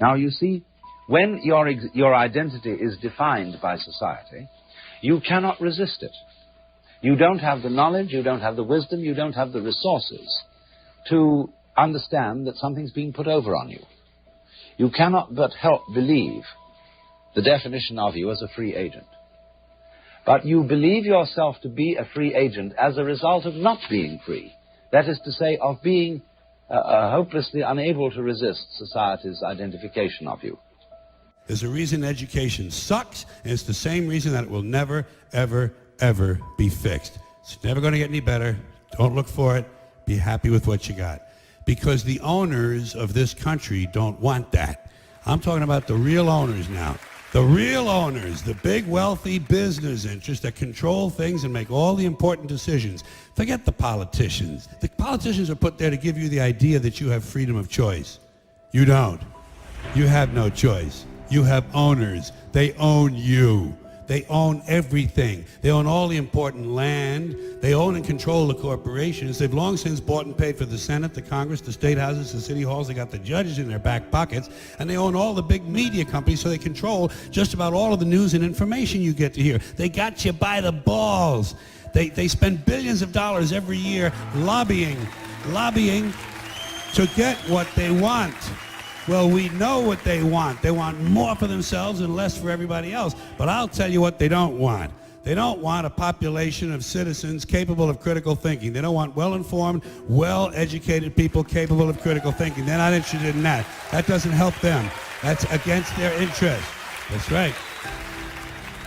Now, you see, when your identity is defined by society, you cannot resist it. You don't have the knowledge, you don't have the wisdom, you don't have the resources to understand that something's being put over on you. You cannot but help believe the definition of you as a free agent. But you believe yourself to be a free agent as a result of not being free. That is to say, of being hopelessly unable to resist society's identification of you. There's a reason education sucks, and it's the same reason that it will never, ever, ever be fixed. It's never going to get any better. Don't look for it. Be happy with what you got. Because the owners of this country don't want that. I'm talking about the real owners now. The real owners, the big wealthy business interests that control things and make all the important decisions. Forget the politicians. The politicians are put there to give you the idea that you have freedom of choice. You don't. You have no choice. You have owners. They own you. They own everything. They own all the important land. They own and control the corporations. They've long since bought and paid for the Senate, the Congress, the state houses, the city halls. They got the judges in their back pockets. And they own all the big media companies, so they control just about all of the news and information you get to hear. They got you by the balls. They spend billions of dollars every year lobbying to get what they want. Well, we know what they want. They want more for themselves and less for everybody else. But I'll tell you what they don't want. They don't want a population of citizens capable of critical thinking. They don't want well-informed, well-educated people capable of critical thinking. They're not interested in that. That doesn't help them. That's against their interest. That's right.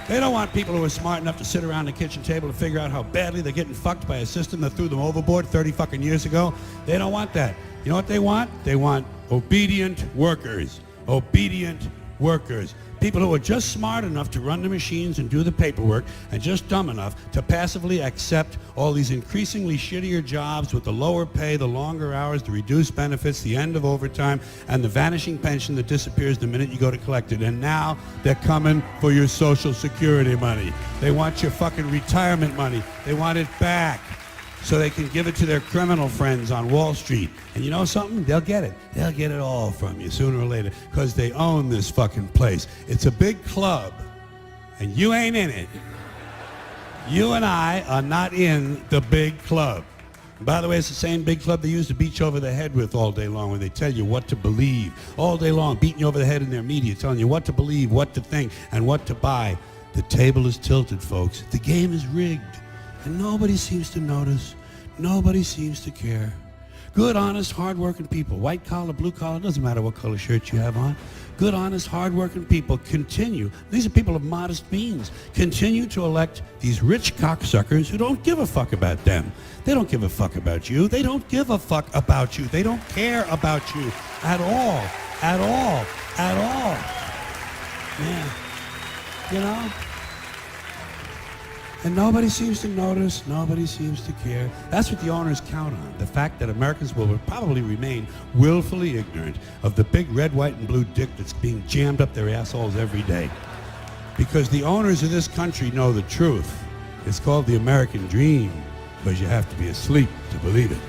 They don't want people who are smart enough to sit around the kitchen table to figure out how badly they're getting fucked by a system that threw them overboard 30 fucking years ago. They don't want that. You know what they want? They want obedient workers. Obedient workers. People who are just smart enough to run the machines and do the paperwork, and just dumb enough to passively accept all these increasingly shittier jobs with the lower pay, the longer hours, the reduced benefits, the end of overtime, and the vanishing pension that disappears the minute you go to collect it. And now they're coming for your Social Security money. They want your fucking retirement money. They want it back, so they can give it to their criminal friends on Wall Street. And you know something? They'll get it. They'll get it all from you sooner or later, because they own this fucking place. It's a big club, and you ain't in it. You and I are not in the big club. And by the way, it's the same big club they use to beat you over the head with all day long, when they tell you what to believe. All day long, beating you over the head in their media, telling you what to believe, what to think, and what to buy. The table is tilted, folks. The game is rigged. And nobody seems to notice. Nobody seems to care. Good, honest, hard-working people, white collar, blue collar, doesn't matter what color shirt you have on. Good, honest, hard-working people continue. These are people of modest means. Continue to elect these rich cocksuckers who don't give a fuck about them. They don't give a fuck about you. They don't give a fuck about you. They don't care about you at all. At all. At all. Yeah. You know? And nobody seems to notice, nobody seems to care. That's what the owners count on, the fact that Americans will probably remain willfully ignorant of the big red, white, and blue dick that's being jammed up their assholes every day. Because the owners of this country know the truth. It's called the American dream, because you have to be asleep to believe it.